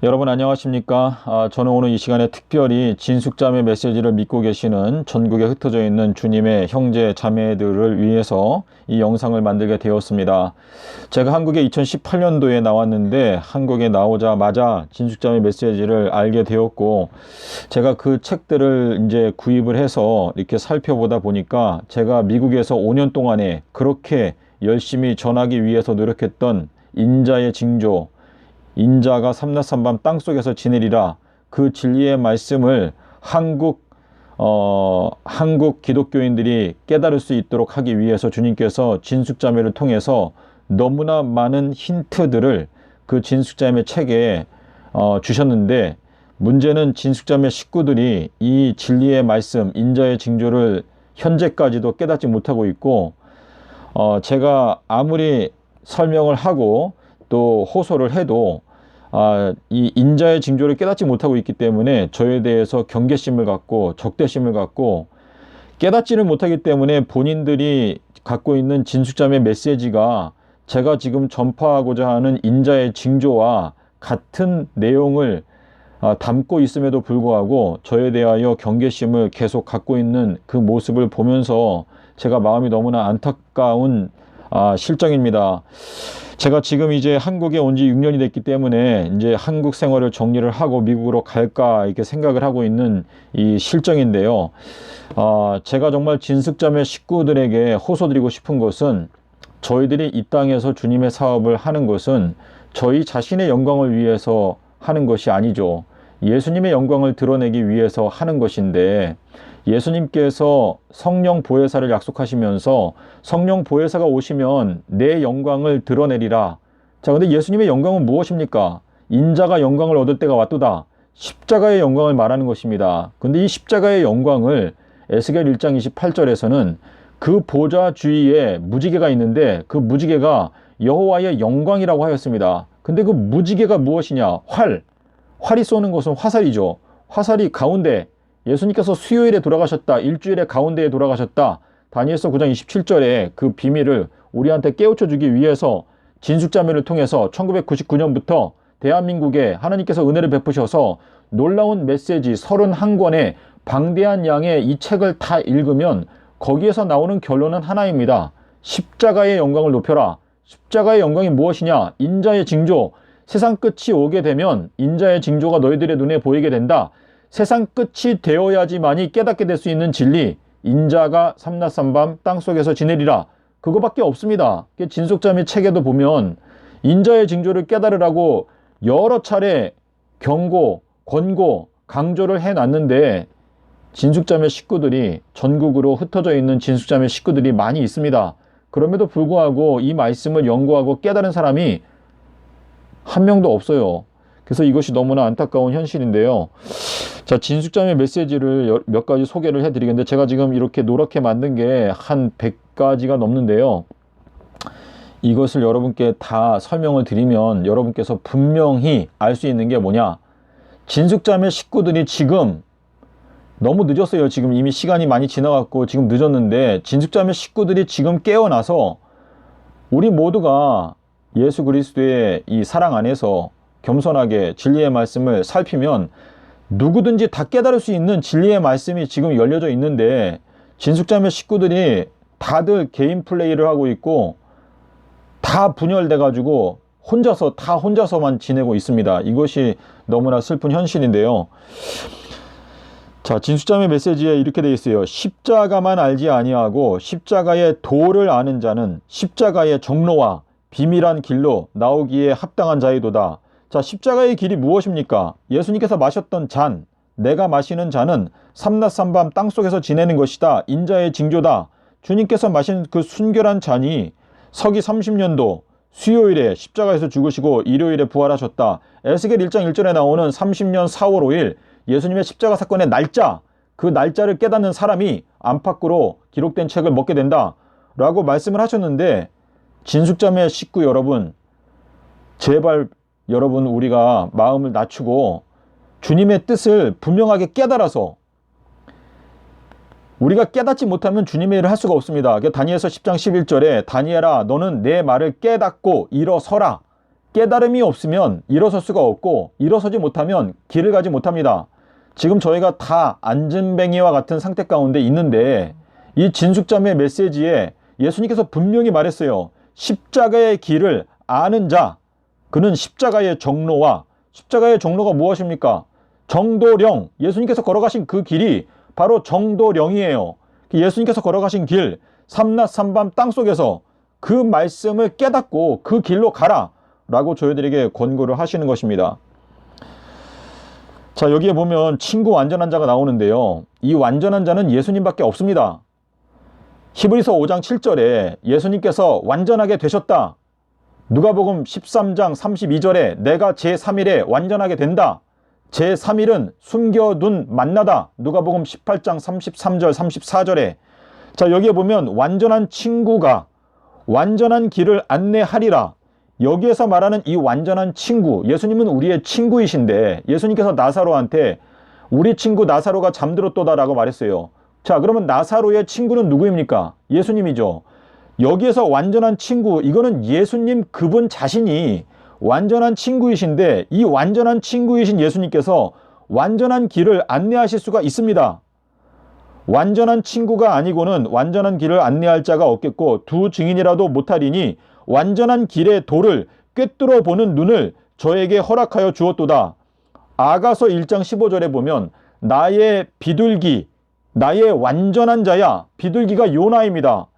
여러분 안녕하십니까? 저는 오늘 이 시간에 특별히 진숙자매 메시지를 믿고 계시는 전국에 흩어져 있는 주님의 형제 자매들을 위해서 이 영상을 만들게 되었습니다. 제가 한국에 2018년도에 나왔는데 한국에 나오자마자 진숙자매 메시지를 알게 되었고, 제가 그 책들을 이제 구입을 해서 이렇게 살펴보다 보니까 제가 미국에서 5년 동안에 그렇게 열심히 전하기 위해서 노력했던 인자의 징조, 인자가 삼라삼밤 땅속에서 지내리라, 그 진리의 말씀을 한국 기독교인들이 깨달을 수 있도록 하기 위해서 주님께서 진숙자매를 통해서 너무나 많은 힌트들을 그 진숙자매 책에 주셨는데, 문제는 진숙자매 식구들이 이 진리의 말씀, 인자의 징조를 현재까지도 깨닫지 못하고 있고, 제가 아무리 설명을 하고 또 호소를 해도 이 인자의 징조를 깨닫지 못하고 있기 때문에 저에 대해서 경계심을 갖고 적대심을 갖고, 깨닫지를 못하기 때문에 본인들이 갖고 있는 진숙자매 메시지가 제가 지금 전파하고자 하는 인자의 징조와 같은 내용을 담고 있음에도 불구하고 저에 대하여 경계심을 계속 갖고 있는 그 모습을 보면서 제가 마음이 너무나 안타까운 실정입니다. 제가 지금 이제 한국에 온 지 6년이 됐기 때문에 이제 한국 생활을 정리를 하고 미국으로 갈까 이렇게 생각을 하고 있는 이 실정인데요. 제가 정말 진숙자매 식구들에게 호소드리고 싶은 것은, 저희들이 이 땅에서 주님의 사업을 하는 것은 저희 자신의 영광을 위해서 하는 것이 아니죠. 예수님의 영광을 드러내기 위해서 하는 것인데, 예수님께서 성령 보혜사를 약속하시면서 성령 보혜사가 오시면 내 영광을 드러내리라. 자, 근데 예수님의 영광은 무엇입니까? 인자가 영광을 얻을 때가 왔도다. 십자가의 영광을 말하는 것입니다. 근데 이 십자가의 영광을 에스겔 1장 28절에서는 그 보좌 주위에 무지개가 있는데 그 무지개가 여호와의 영광이라고 하였습니다. 근데 그 무지개가 무엇이냐? 활이 쏘는 것은 화살이죠. 화살이 가운데, 예수님께서 수요일에 돌아가셨다, 일주일의 가운데에 돌아가셨다, 다니엘서 9장 27절에 그 비밀을 우리한테 깨우쳐 주기 위해서 진숙자매를 통해서 1999년부터 대한민국에 하나님께서 은혜를 베푸셔서 놀라운 메시지 31권의 방대한 양의 이 책을 다 읽으면 거기에서 나오는 결론은 하나입니다. 십자가의 영광을 높여라. 십자가의 영광이 무엇이냐? 인자의 징조. 세상 끝이 오게 되면 인자의 징조가 너희들의 눈에 보이게 된다. 세상 끝이 되어야지만이 깨닫게 될 수 있는 진리, 인자가 삼라삼밤 땅속에서 지내리라, 그거밖에 없습니다. 진숙자매 책에도 보면 인자의 징조를 깨달으라고 여러 차례 경고, 권고, 강조를 해놨는데, 진숙자매 식구들이, 전국으로 흩어져 있는 진숙자매 식구들이 많이 있습니다. 그럼에도 불구하고 이 말씀을 연구하고 깨달은 사람이 한 명도 없어요. 그래서 이것이 너무나 안타까운 현실인데요. 자, 진숙자매 메시지를 몇 가지 소개를 해드리겠는데, 제가 지금 이렇게 노랗게 만든 게 한 100가지가 넘는데요. 이것을 여러분께 다 설명을 드리면 여러분께서 분명히 알 수 있는 게 뭐냐? 진숙자매 식구들이 지금 너무 늦었어요. 지금 이미 시간이 많이 지나갔고 지금 늦었는데, 진숙자매 식구들이 지금 깨어나서 우리 모두가 예수 그리스도의 이 사랑 안에서 겸손하게 진리의 말씀을 살피면 누구든지 다 깨달을 수 있는 진리의 말씀이 지금 열려져 있는데, 진숙자매 식구들이 다들 개인 플레이를 하고 있고 다 분열돼 가지고 혼자서만 지내고 있습니다. 이것이 너무나 슬픈 현실인데요. 자, 진숙자매 메시지에 이렇게 되어 있어요. 십자가만 알지 아니하고 십자가의 도를 아는 자는 십자가의 정로와 비밀한 길로 나오기에 합당한 자이도다. 자, 십자가의 길이 무엇입니까? 예수님께서 마셨던 잔, 내가 마시는 잔은 삼라삼밤 땅속에서 지내는 것이다. 인자의 징조다. 주님께서 마신 그 순결한 잔이 서기 30년도 수요일에 십자가에서 죽으시고 일요일에 부활하셨다. 에스겔 1장 1절에 나오는 30년 4월 5일 예수님의 십자가 사건의 날짜, 그 날짜를 깨닫는 사람이 안팎으로 기록된 책을 먹게 된다 라고 말씀을 하셨는데, 진숙자매 식구 여러분, 제발 여러분, 우리가 마음을 낮추고 주님의 뜻을 분명하게 깨달아서, 우리가 깨닫지 못하면 주님의 일을 할 수가 없습니다. 다니엘서 10장 11절에 다니엘아 너는 내 말을 깨닫고 일어서라. 깨달음이 없으면 일어설 수가 없고 일어서지 못하면 길을 가지 못합니다. 지금 저희가 다 안진뱅이와 같은 상태 가운데 있는데 이 진숙자매 메시지에 예수님께서 분명히 말했어요. 십자가의 길을 아는 자, 그는 십자가의 종로와 십자가의 종로가 무엇입니까? 정도령, 예수님께서 걸어가신 그 길이 바로 정도령이에요. 예수님께서 걸어가신 길, 삼낮 삼밤 땅속에서 그 말씀을 깨닫고 그 길로 가라 라고 저희들에게 권고를 하시는 것입니다. 자, 여기에 보면 친구 완전한 자가 나오는데요. 이 완전한 자는 예수님밖에 없습니다. 히브리서 5장 7절에 예수님께서 완전하게 되셨다. 누가복음 13장 32절에 내가 제3일에 완전하게 된다. 제3일은 숨겨둔 만나다. 누가복음 18장 33절 34절에 자, 여기에 보면 완전한 친구가 완전한 길을 안내하리라. 여기에서 말하는 이 완전한 친구, 예수님은 우리의 친구이신데 예수님께서 나사로한테 우리 친구 나사로가 잠들었도다라고 말했어요. 자, 그러면 나사로의 친구는 누구입니까? 예수님이죠. 여기에서 완전한 친구, 이거는 예수님 그분 자신이 완전한 친구이신데 이 완전한 친구이신 예수님께서 완전한 길을 안내하실 수가 있습니다. 완전한 친구가 아니고는 완전한 길을 안내할 자가 없겠고 두 증인이라도 못하리니 완전한 길의 도를 꿰뚫어 보는 눈을 저에게 허락하여 주었도다. 아가서 1장 15절에 보면 나의 비둘기, 나의 완전한 자야. 비둘기가 요나입니다.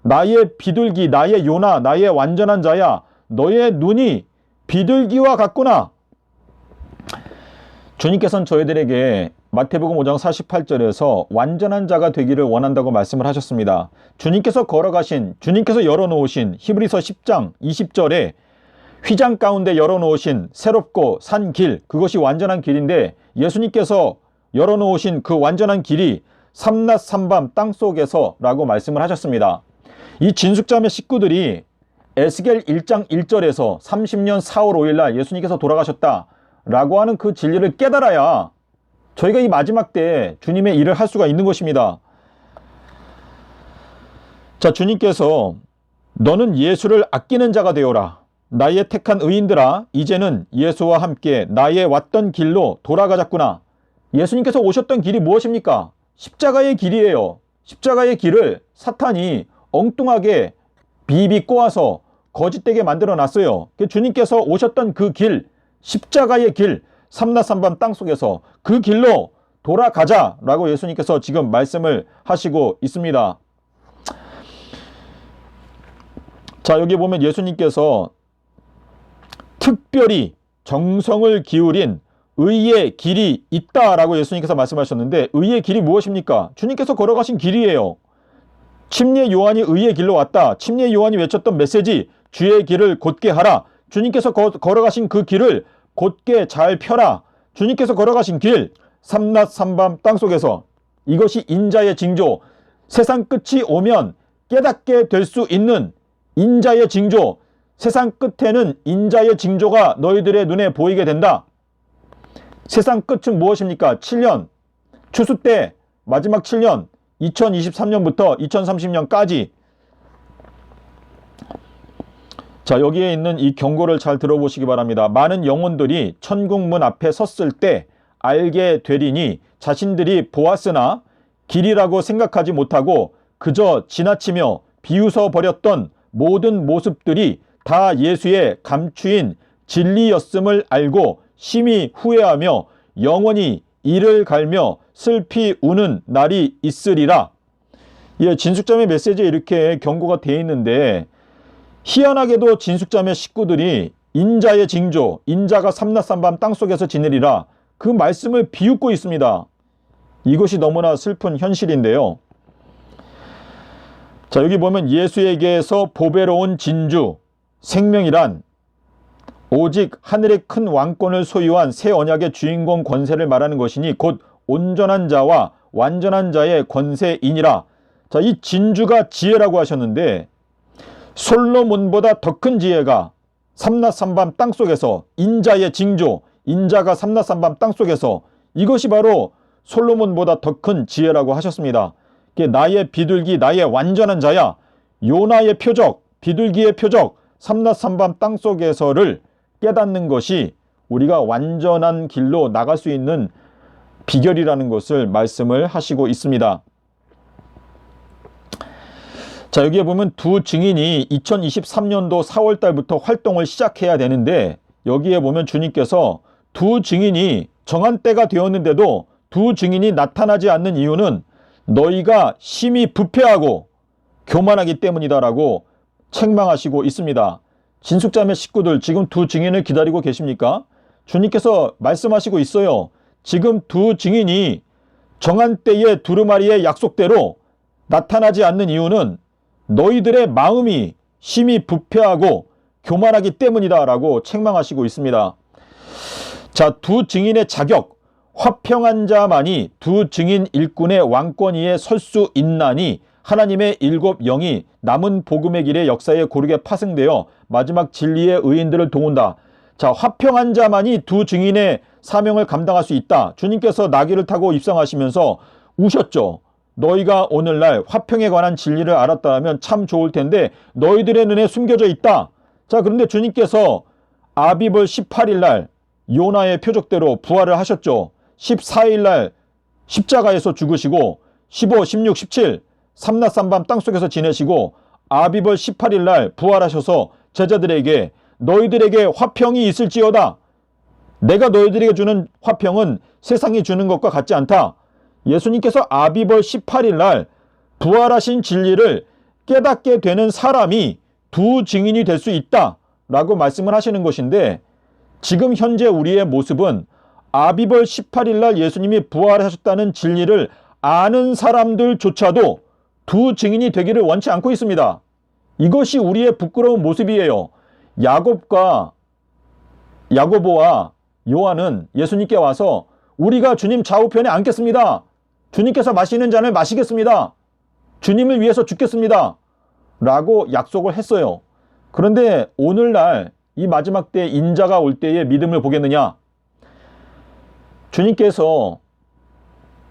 나의 비둘기, 나의 요나, 나의 완전한 자야. 너의 눈이 비둘기와 같구나. 주님께서는 저희들에게 마태복음 5장 48절에서 완전한 자가 되기를 원한다고 말씀을 하셨습니다. 주님께서 걸어가신, 주님께서 열어놓으신 히브리서 10장 20절에 휘장 가운데 열어놓으신 새롭고 산 길, 그것이 완전한 길인데 예수님께서 열어놓으신 그 완전한 길이 삼낮 삼밤 땅속에서 라고 말씀을 하셨습니다. 이 진숙자매 식구들이 에스겔 1장 1절에서 30년 4월 5일 날 예수님께서 돌아가셨다 라고 하는 그 진리를 깨달아야 저희가 이 마지막 때에 주님의 일을 할 수가 있는 것입니다. 자, 주님께서 너는 예수를 아끼는 자가 되어라. 나의 택한 의인들아, 이제는 예수와 함께 나의 왔던 길로 돌아가자꾸나. 예수님께서 오셨던 길이 무엇입니까? 십자가의 길이에요. 십자가의 길을 사탄이 엉뚱하게 비비 꼬아서 거짓되게 만들어 놨어요. 주님께서 오셨던 그 길, 십자가의 길, 삼낮 삼밤 땅속에서 그 길로 돌아가자라고 예수님께서 지금 말씀을 하시고 있습니다. 자, 여기 보면 예수님께서 특별히 정성을 기울인 의의 길이 있다라고 예수님께서 말씀하셨는데 의의 길이 무엇입니까? 주님께서 걸어가신 길이에요. 침례 요한이 의의 길로 왔다. 침례 요한이 외쳤던 메시지, 주의 길을 곧게 하라. 주님께서 걸어가신 그 길을 곧게 잘 펴라. 주님께서 걸어가신 길, 삼낮 삼밤 땅속에서 이것이 인자의 징조, 세상 끝이 오면 깨닫게 될 수 있는 인자의 징조, 세상 끝에는 인자의 징조가 너희들의 눈에 보이게 된다. 세상 끝은 무엇입니까? 7년, 추수 때 마지막 7년, 2023년부터 2030년까지. 자, 여기에 있는 이 경고를 잘 들어보시기 바랍니다. 많은 영혼들이 천국문 앞에 섰을 때 알게 되리니 자신들이 보았으나 길이라고 생각하지 못하고 그저 지나치며 비웃어 버렸던 모든 모습들이 다 예수의 감추인 진리였음을 알고 심히 후회하며 영원히 이를 갈며 슬피 우는 날이 있으리라. 예, 진숙자매 메시지에 이렇게 경고가 되어 있는데 희한하게도 진숙자매 식구들이 인자의 징조, 인자가 삼낮 삼밤 땅속에서 지내리라 그 말씀을 비웃고 있습니다. 이것이 너무나 슬픈 현실인데요. 자, 여기 보면 예수에게서 보배로운 진주, 생명이란 오직 하늘의 큰 왕권을 소유한 새 언약의 주인공 권세를 말하는 것이니 곧 온전한 자와 완전한 자의 권세이니라. 자, 이 진주가 지혜라고 하셨는데 솔로몬보다 더 큰 지혜가 삼낮 삼밤 땅속에서 인자의 징조, 인자가 삼낮 삼밤 땅속에서 이것이 바로 솔로몬보다 더 큰 지혜라고 하셨습니다. 나의 비둘기, 나의 완전한 자야. 요나의 표적, 비둘기의 표적, 삼낮 삼밤 땅속에서를 깨닫는 것이 우리가 완전한 길로 나갈 수 있는 비결이라는 것을 말씀을 하시고 있습니다. 자, 여기에 보면 두 증인이 2023년도 4월 달부터 활동을 시작해야 되는데, 여기에 보면 주님께서 두 증인이 정한 때가 되었는데도 두 증인이 나타나지 않는 이유는 너희가 심히 부패하고 교만하기 때문이다라고 책망하시고 있습니다. 진숙자매 식구들, 지금 두 증인을 기다리고 계십니까? 주님께서 말씀하시고 있어요. 지금 두 증인이 정한 때에 두루마리의 약속대로 나타나지 않는 이유는 너희들의 마음이 심히 부패하고 교만하기 때문이다 라고 책망하시고 있습니다. 자, 두 증인의 자격, 화평한 자만이 두 증인 일꾼의 왕권 위에 설 수 있나니 하나님의 일곱 영이 남은 복음의 길의 역사에 고르게 파생되어 마지막 진리의 의인들을 도운다. 자, 화평한 자만이 두 증인의 사명을 감당할 수 있다. 주님께서 나귀를 타고 입성하시면서 우셨죠. 너희가 오늘날 화평에 관한 진리를 알았다면 참 좋을 텐데 너희들의 눈에 숨겨져 있다. 자, 그런데 주님께서 아비벌 18일 날 요나의 표적대로 부활을 하셨죠. 14일 날 십자가에서 죽으시고 15, 16, 17 삼낮 삼밤 땅속에서 지내시고 아비벌 18일 날 부활하셔서 제자들에게 너희들에게 화평이 있을지어다. 내가 너희들에게 주는 화평은 세상이 주는 것과 같지 않다. 예수님께서 아비벌 18일 날 부활하신 진리를 깨닫게 되는 사람이 두 증인이 될 수 있다 라고 말씀을 하시는 것인데, 지금 현재 우리의 모습은 아비벌 18일 날 예수님이 부활하셨다는 진리를 아는 사람들조차도 두 증인이 되기를 원치 않고 있습니다. 이것이 우리의 부끄러운 모습이에요. 야고보와 요한은 예수님께 와서 우리가 주님 좌우편에 앉겠습니다. 주님께서 마시는 잔을 마시겠습니다. 주님을 위해서 죽겠습니다. 라고 약속을 했어요. 그런데 오늘날 이 마지막 때 인자가 올 때의 믿음을 보겠느냐? 주님께서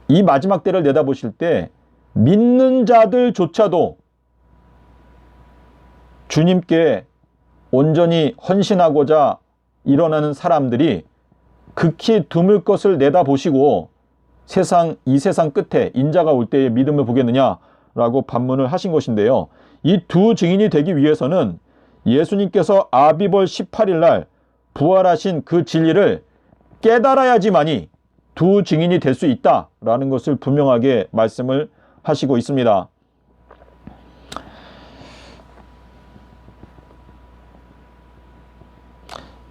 이 마지막 때를 내다보실 때 믿는 자들조차도 주님께 온전히 헌신하고자 일어나는 사람들이 극히 드물 것을 내다보시고 이 세상 끝에 인자가 올 때의 믿음을 보겠느냐라고 반문을 하신 것인데요. 이 두 증인이 되기 위해서는 예수님께서 아비벌 18일 날 부활하신 그 진리를 깨달아야지만이 두 증인이 될 수 있다라는 것을 분명하게 말씀을 하시고 있습니다.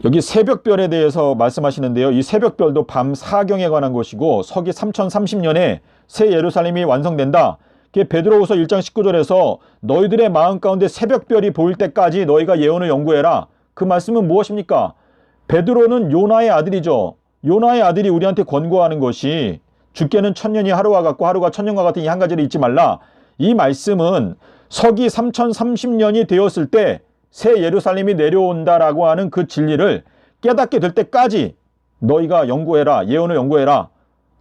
여기 새벽별에 대해서 말씀하시는데요. 이 새벽별도 밤 사경에 관한 것이고 서기 3030년에 새 예루살렘이 완성된다. 베드로후서 1장 19절에서 너희들의 마음 가운데 새벽별이 보일 때까지 너희가 예언을 연구해라. 그 말씀은 무엇입니까? 베드로는 요나의 아들이죠. 요나의 아들이 우리한테 권고하는 것이 주께는 천년이 하루와 같고 하루가 천년과 같은 이 한 가지를 잊지 말라. 이 말씀은 서기 3030년이 되었을 때 새 예루살렘이 내려온다라고 하는 그 진리를 깨닫게 될 때까지 너희가 연구해라. 예언을 연구해라.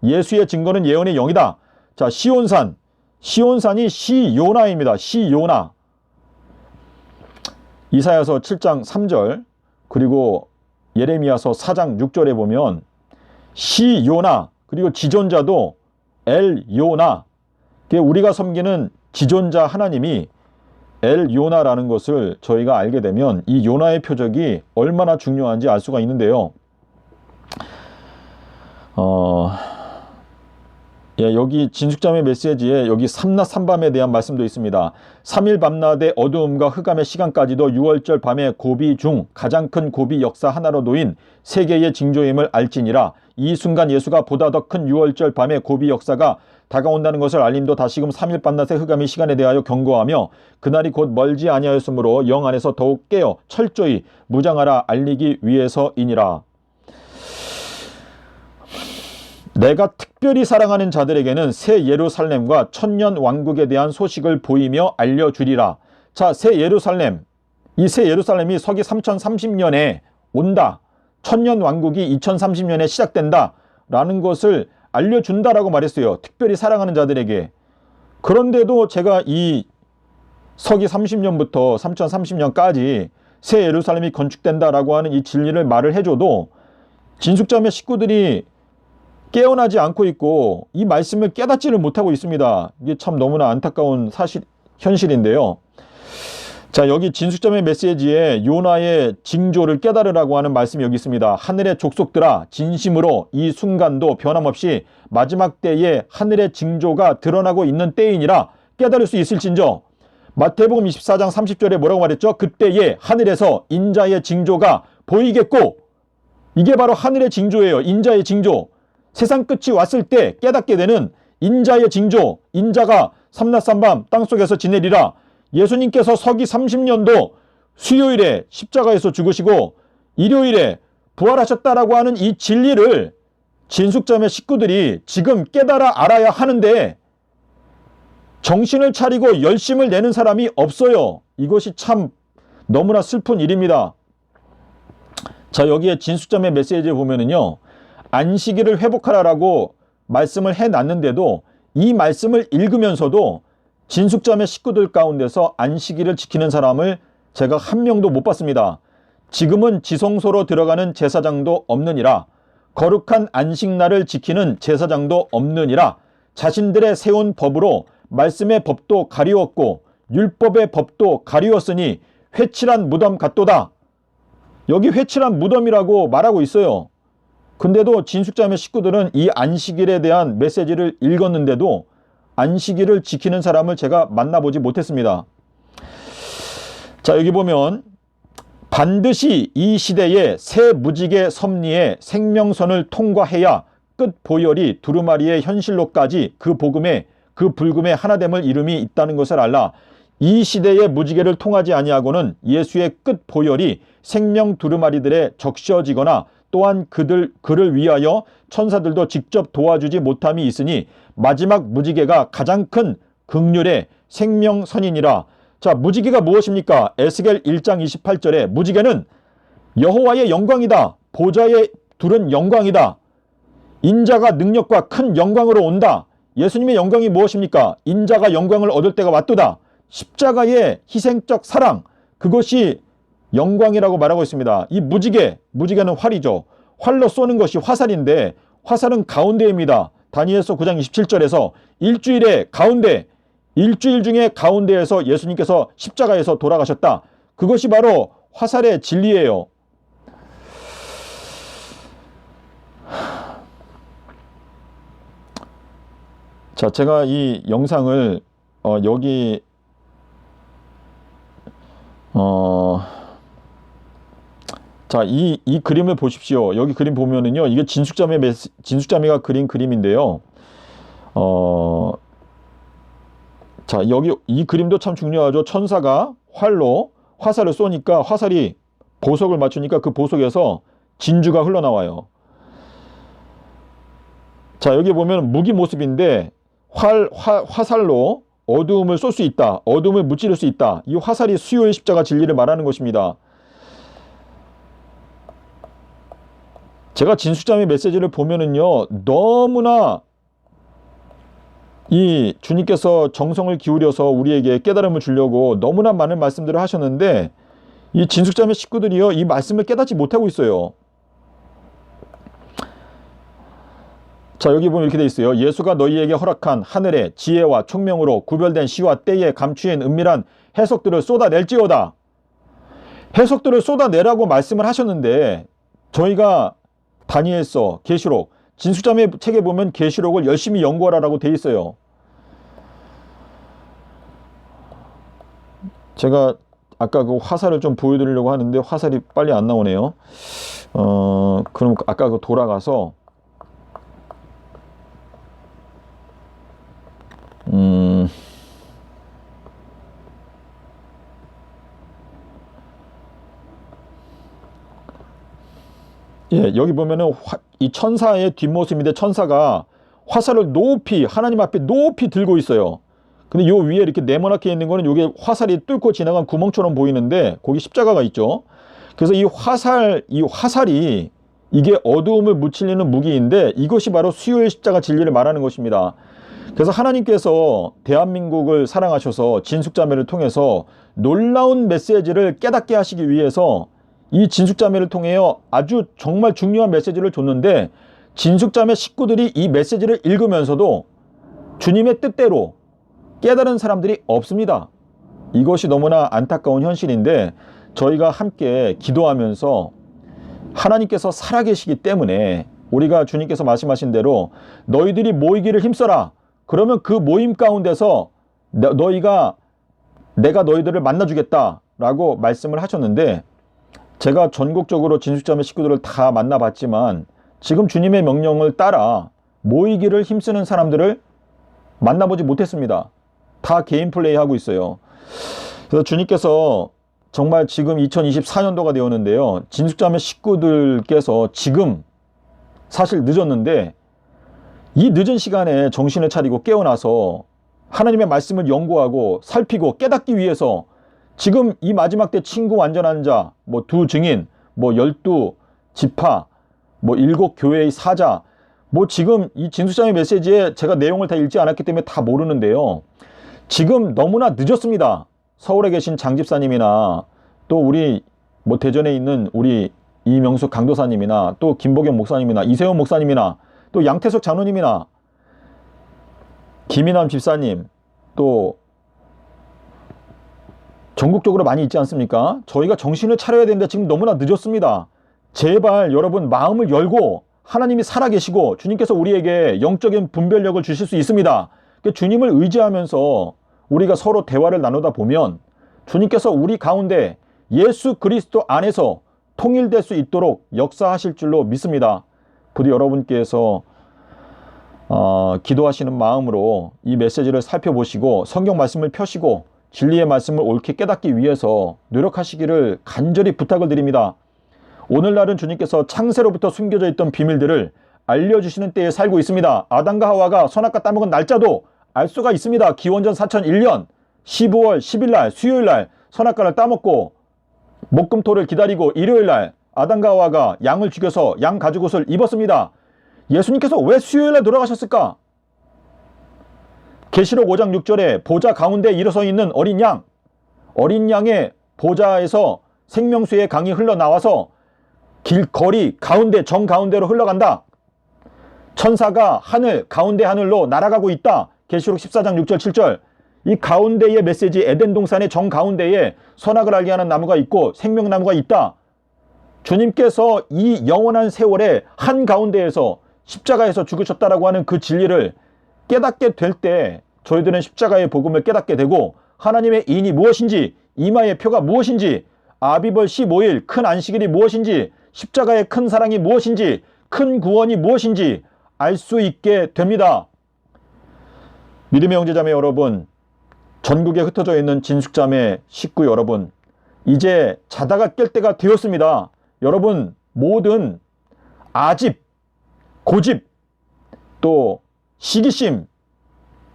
예수의 증거는 예언의 영이다. 자, 시온산이 시요나입니다. 시요나. 이사야서 7장 3절 그리고 예레미야서 4장 6절에 보면 시요나 그리고 지존자도 엘요나. 우리가 섬기는 지존자 하나님이 엘요나라는 것을 저희가 알게 되면 이 요나의 표적이 얼마나 중요한지 알 수가 있는데요. 여기 진숙자매 메시지에 여기 삼낮 삼밤에 대한 말씀도 있습니다. 3일 밤낮의 어두움과 흑암의 시간까지도 6월절 밤의 고비 중 가장 큰 고비 역사 하나로 놓인 세계의 징조임을 알지니라. 이 순간 예수가 보다 더 큰 6월절 밤의 고비 역사가 다가온다는 것을 알림도 다시금 3일 밤낮의 흑암의 시간에 대하여 경고하며 그날이 곧 멀지 아니하였으므로 영 안에서 더욱 깨어 철저히 무장하라 알리기 위해서이니라. 내가 특별히 사랑하는 자들에게는 새 예루살렘과 천년 왕국에 대한 소식을 보이며 알려주리라. 자, 새 예루살렘. 이 새 예루살렘이 서기 3030년에 온다. 천년 왕국이 2030년에 시작된다. 라는 것을 알려준다라고 말했어요. 특별히 사랑하는 자들에게. 그런데도 제가 이 서기 30년부터 3030년까지 새 예루살렘이 건축된다라고 하는 이 진리를 말을 해줘도 진숙자매 식구들이 깨어나지 않고 있고 이 말씀을 깨닫지를 못하고 있습니다. 이게 참 너무나 안타까운 현실인데요. 자, 여기 진숙자매 메시지에 요나의 징조를 깨달으라고 하는 말씀이 여기 있습니다. 하늘의 족속들아, 진심으로 이 순간도 변함없이 마지막 때에 하늘의 징조가 드러나고 있는 때이니라 깨달을 수 있을진저. 마태복음 24장 30절에 뭐라고 말했죠? 그때에 하늘에서 인자의 징조가 보이겠고, 이게 바로 하늘의 징조예요. 인자의 징조. 세상 끝이 왔을 때 깨닫게 되는 인자의 징조. 인자가 삼낮삼밤 땅속에서 지내리라. 예수님께서 서기 30년도 수요일에 십자가에서 죽으시고 일요일에 부활하셨다라고 하는 이 진리를 진숙자매 식구들이 지금 깨달아 알아야 하는데 정신을 차리고 열심을 내는 사람이 없어요. 이것이 참 너무나 슬픈 일입니다. 자, 여기에 진숙자매 메시지에 보면은요, 안식일을 회복하라라고 말씀을 해놨는데도 이 말씀을 읽으면서도 진숙자매 식구들 가운데서 안식일을 지키는 사람을 제가 한 명도 못 봤습니다. 지금은 지성소로 들어가는 제사장도 없느니라. 거룩한 안식날을 지키는 제사장도 없느니라. 자신들의 세운 법으로 말씀의 법도 가리웠고 율법의 법도 가리웠으니 회칠한 무덤 같도다. 여기 회칠한 무덤이라고 말하고 있어요. 근데도 진숙자매 식구들은 이 안식일에 대한 메시지를 읽었는데도 안식일을 지키는 사람을 제가 만나보지 못했습니다. 자, 여기 보면 반드시 이 시대에 새 무지개 섭리의 생명선을 통과해야 끝 보혈이 두루마리의 현실로까지 그 복음에 그 불금의 하나됨을 이름이 있다는 것을 알라. 이 시대의 무지개를 통하지 아니하고는 예수의 끝 보혈이 생명 두루마리들에 적셔지거나 또한 그를 위하여 천사들도 직접 도와주지 못함이 있으니 마지막 무지개가 가장 큰 긍휼의 생명선이니라. 자, 무지개가 무엇입니까? 에스겔 1장 28절에 무지개는 여호와의 영광이다. 보좌에 두른 영광이다. 인자가 능력과 큰 영광으로 온다. 예수님의 영광이 무엇입니까? 인자가 영광을 얻을 때가 왔도다. 십자가의 희생적 사랑, 그것이 영광이라고 말하고 있습니다. 이 무지개는 활이죠. 활로 쏘는 것이 화살인데 화살은 가운데입니다. 다니엘서 9장 27절에서 일주일 중에 가운데에서 예수님께서 십자가에서 돌아가셨다. 그것이 바로 화살의 진리예요. 자, 제가 이 영상을 여기 자, 이 그림을 보십시오. 여기 그림 보면은요, 이게 진숙자매가 그린 그림인데요. 자, 여기 이 그림도 참 중요하죠. 천사가 활로 화살을 쏘니까 화살이 보석을 맞추니까 그 보석에서 진주가 흘러나와요. 자, 여기 보면 무기 모습인데 화살로 어두움을 쏠 수 있다. 어두움을 무찌를 수 있다. 이 화살이 수요일 십자가 진리를 말하는 것입니다. 제가 진숙자매 메시지를 보면은요, 너무나 이 주님께서 정성을 기울여서 우리에게 깨달음을 주려고 너무나 많은 말씀들을 하셨는데 이 진숙자매 식구들이요, 이 말씀을 깨닫지 못하고 있어요. 자, 여기 보면 이렇게 돼 있어요. 예수가 너희에게 허락한 하늘의 지혜와 총명으로 구별된 시와 때에 감추인 은밀한 해석들을 쏟아낼지어다. 해석들을 쏟아내라고 말씀을 하셨는데 저희가 다니엘서, 계시록, 진숙자매 책에 보면 계시록을 열심히 연구하라고 돼 있어요. 제가 아까 그 화살을 좀 보여드리려고 하는데 화살이 빨리 안 나오네요. 그럼 아까 그 돌아가서 예, 여기 보면은 이 천사의 뒷모습인데 천사가 화살을 높이, 하나님 앞에 높이 들고 있어요. 근데 요 위에 이렇게 네모나게 있는 거는 요게 화살이 뚫고 지나간 구멍처럼 보이는데 거기 십자가가 있죠. 그래서 이 화살이 이게 어두움을 무찔리는 무기인데 이것이 바로 수요일 십자가 진리를 말하는 것입니다. 그래서 하나님께서 대한민국을 사랑하셔서 진숙자매를 통해서 놀라운 메시지를 깨닫게 하시기 위해서 이 진숙자매를 통해서 아주 정말 중요한 메시지를 줬는데, 진숙자매 식구들이 이 메시지를 읽으면서도 주님의 뜻대로 깨달은 사람들이 없습니다. 이것이 너무나 안타까운 현실인데, 저희가 함께 기도하면서 하나님께서 살아계시기 때문에 우리가 주님께서 말씀하신 대로 너희들이 모이기를 힘써라. 그러면 그 모임 가운데서 내가 너희들을 만나주겠다 라고 말씀을 하셨는데, 제가 전국적으로 진숙자매 식구들을 다 만나봤지만 지금 주님의 명령을 따라 모이기를 힘쓰는 사람들을 만나보지 못했습니다. 다 개인 플레이 하고 있어요. 그래서 주님께서 정말 지금 2024년도가 되었는데요, 진숙자매 식구들께서 지금 사실 늦었는데 이 늦은 시간에 정신을 차리고 깨어나서 하나님의 말씀을 연구하고 살피고 깨닫기 위해서 지금 이 마지막 때 친구 완전한 자, 뭐 두 증인, 뭐 12지파, 뭐 7교회의 사자, 뭐 지금 이 진숙자매 메시지에 제가 내용을 다 읽지 않았기 때문에 다 모르는데요, 지금 너무나 늦었습니다. 서울에 계신 장 집사님이나 또 우리 뭐 대전에 있는 우리 이명숙 강도사님이나 또 김보경 목사님이나 이세훈 목사님이나 또 양태석 장로님이나 김인남 집사님, 또 전국적으로 많이 있지 않습니까? 저희가 정신을 차려야 되는데 지금 너무나 늦었습니다. 제발 여러분 마음을 열고, 하나님이 살아계시고 주님께서 우리에게 영적인 분별력을 주실 수 있습니다. 주님을 의지하면서 우리가 서로 대화를 나누다 보면 주님께서 우리 가운데 예수 그리스도 안에서 통일될 수 있도록 역사하실 줄로 믿습니다. 부디 여러분께서 기도하시는 마음으로 이 메시지를 살펴보시고 성경 말씀을 펴시고 진리의 말씀을 옳게 깨닫기 위해서 노력하시기를 간절히 부탁을 드립니다. 오늘날은 주님께서 창세로부터 숨겨져 있던 비밀들을 알려주시는 때에 살고 있습니다. 아담과 하와가 선악과 따먹은 날짜도 알 수가 있습니다. 기원전 4001년 15월 10일 날 수요일 날 선악과를 따먹고 목금토를 기다리고 일요일 날 아담과 하와가 양을 죽여서 양 가죽옷을 입었습니다. 예수님께서 왜 수요일 날 돌아가셨을까? 계시록 5장 6절에 보좌 가운데 일어서 있는 어린 양의 보좌에서 생명수의 강이 흘러나와서 길거리 가운데 정가운데로 흘러간다. 천사가 하늘 가운데 하늘로 날아가고 있다. 계시록 14장 6절 7절. 이 가운데의 메시지, 에덴 동산의 정가운데에 선악을 알게 하는 나무가 있고 생명나무가 있다. 주님께서 이 영원한 세월의 한가운데에서 십자가에서 죽으셨다라고 하는 그 진리를 깨닫게 될 때 저희들은 십자가의 복음을 깨닫게 되고, 하나님의 인이 무엇인지, 이마의 표가 무엇인지, 아비벌 15일 큰 안식일이 무엇인지, 십자가의 큰 사랑이 무엇인지, 큰 구원이 무엇인지 알 수 있게 됩니다. 믿음의 형제자매 여러분, 전국에 흩어져 있는 진숙자매 식구 여러분, 이제 자다가 깰 때가 되었습니다. 여러분 모든 아집, 고집, 또 시기심,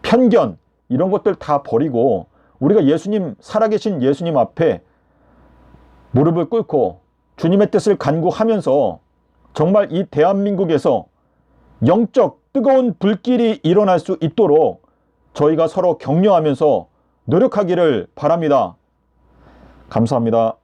편견 이런 것들 다 버리고 우리가 예수님, 살아계신 예수님 앞에 무릎을 꿇고 주님의 뜻을 간구하면서 정말 이 대한민국에서 영적 뜨거운 불길이 일어날 수 있도록 저희가 서로 격려하면서 노력하기를 바랍니다. 감사합니다.